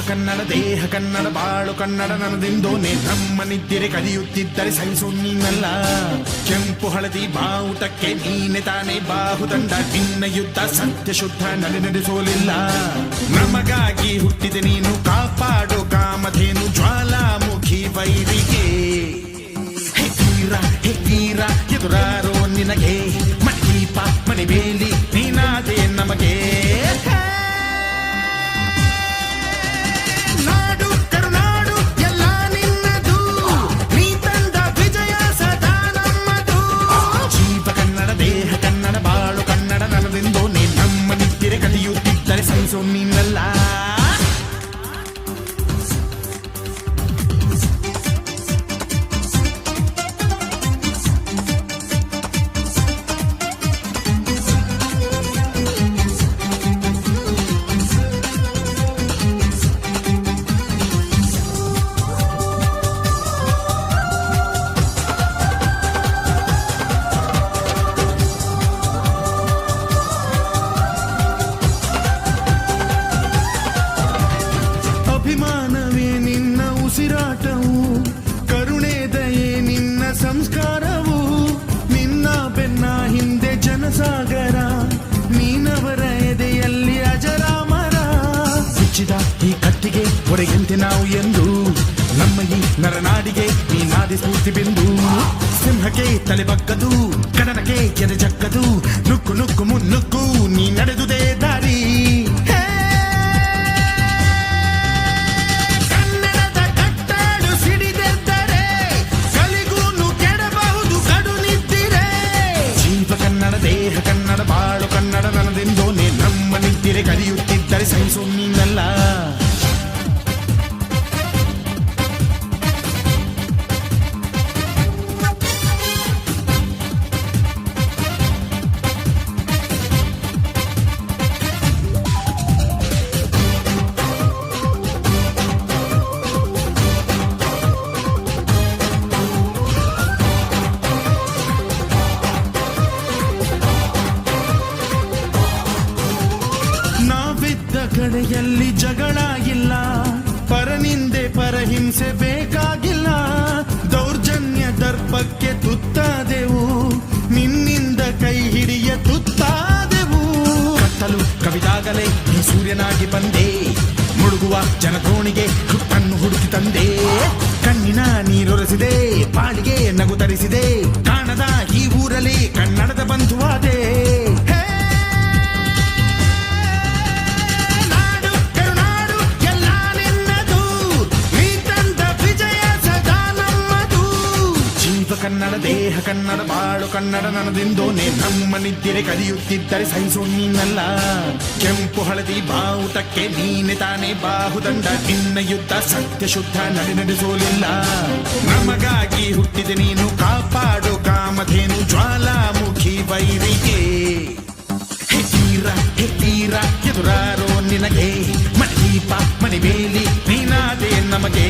ಕನ್ನಡ ದೇಹ ಕನ್ನಡ ಬಾಳು ಕನ್ನಡ ನನ್ನದೆಂದೋನೆ ನಮ್ಮ ನಿದ್ದೆ ಕಲಿಯುತ್ತಿದ್ದರೆ ಸಹಿಸು ನೀನಲ್ಲ. ಕೆಂಪು ಹಳದಿ ಬಾವುಟಕ್ಕೆ ನೀನೆ ತಾನೇ ಬಾಹುದಂಡ, ನಿನ್ನ ಯುದ್ಧ ಸತ್ಯ ಶುದ್ಧ ನಡೆಸೋಲಿಲ್ಲ. ನಮಗಾಗಿ ಹುಟ್ಟಿದೆ ನೀನು ಕಾಪಾಡು ಕಾಮಧೇನು ಜ್ವಾಲಾಮುಖಿ ವೈರಿಗೆ. ಹೇ ವೀರ ಎದುರಾರೋ ನಿನಗೆ ಮಣದೀಪ ಮಣಿಬೇಲಿ ನೀನಾದೆ ನಮಗೆ. ನೀನಲ್ಲ ಅಭಿಮಾನವೇ ನಿನ್ನ ಉಸಿರಾಟವು, ಕರುಣೆ ದಯೆ ನಿನ್ನ ಸಂಸ್ಕಾರವು. ನಿನ್ನ ಬೆನ್ನ ಹಿಂದೆ ಜನಸಾಗರ, ನೀನವರ ಎದೆಯಲ್ಲಿ ಅಜರಾಮರ. ಬಿಚ್ಚಿದ ಈ ಕತ್ತಿಗೆ ಹೊರೆಯಂತೆ ನಾವು ಎಂದು, ನಮ್ಮ ಈ ನರನಾಡಿಗೆ ನೀನಾದಿ ಸ್ಫೂರ್ತಿ ಬಿಂದು. ಸಿಂಹಕ್ಕೆ ತಲೆಬಕ್ಕದು, ಕಡನಕ್ಕೆ ಎದೆ ಜಕ್ಕದು, ನುಕ್ಕು ನುಕ್ಕು ಮುನ್ನುಕ್ಕು ನೀ ನಡೆದುದೇ ದಾರಿ. ದೇಹ ಕನ್ನಡ ಬಾಳು ಕನ್ನಡ ನನ್ನದೆಂದೋನೆ ನಮ್ಮ ನಿದ್ದೆ ಕಲಿಯುತ್ತಿದ್ದರೆ ಸಹಿಸು ನೀನಲ್ಲ. ಕಡೆಯಲ್ಲಿ ಜಗಳ ಇಲ್ಲ, ಪರನಿಂದೆ ಪರಹಿಂಸೆ ಬೇಕಾಗಿಲ್ಲ. ದೌರ್ಜನ್ಯ ದರ್ಪಕ್ಕೆ ತುತ್ತಾದೆವು, ನಿನ್ನಿಂದ ಕೈ ಹಿಡಿಯ ತುತ್ತಾದೆವು. ಕತ್ತಲು ಕವಿದಾಗಲೇ ಈ ಸೂರ್ಯನಾಗಿ ಬಂದೆ, ಮುಳುಗುವ ಜನದೋಣಿಗೆ ಹುಟ್ಟನ್ನು ಹುಡುಕಿ ತಂದೆ. ಕಣ್ಣಿನ ನೀರೊರೆಸಿದೆ, ಪಾಳಿಗೆ ನಗು ತರಿಸಿದೆ, ಕಾಣದ ಈ ಊರಲ್ಲಿ ಕನ್ನಡದ ಬಂಧುವಾದೆ. ಕನ್ನಡ ದೇಹ ಕನ್ನಡ ಬಾಳು ಕನ್ನಡ ನನ್ನದೆಂದೋನೆ ನಮ್ಮ ನಿದ್ದೆ ಕಲಿಯುತ್ತಿದ್ದರೆ ಸಹಿಸು ನೀನಲ್ಲ. ಕೆಂಪು ಹಳದಿ ಬಾವುಟಕ್ಕೆ ನೀನೆ ತಾನೇ ಬಾಹುದಂಡ, ನಿನ್ನ ಯುದ್ಧ ಸತ್ಯ ಶುದ್ಧ ನಡೆಸೋಲಿಲ್ಲ. ನಮಗಾಗಿ ಹುಟ್ಟಿದೆ ನೀನು ಕಾಪಾಡು ಕಾಮಧೇನು ಜ್ವಾಲಾಮುಖಿ ವೈರಿಗೆ. ಹೇ ವೀರ ಎದುರಾರೋ ನಿನಗೆ ಮಣದೀಪ ಮಣಿಬೇಲಿ ನೀನಾದೆ ನಮಗೆ.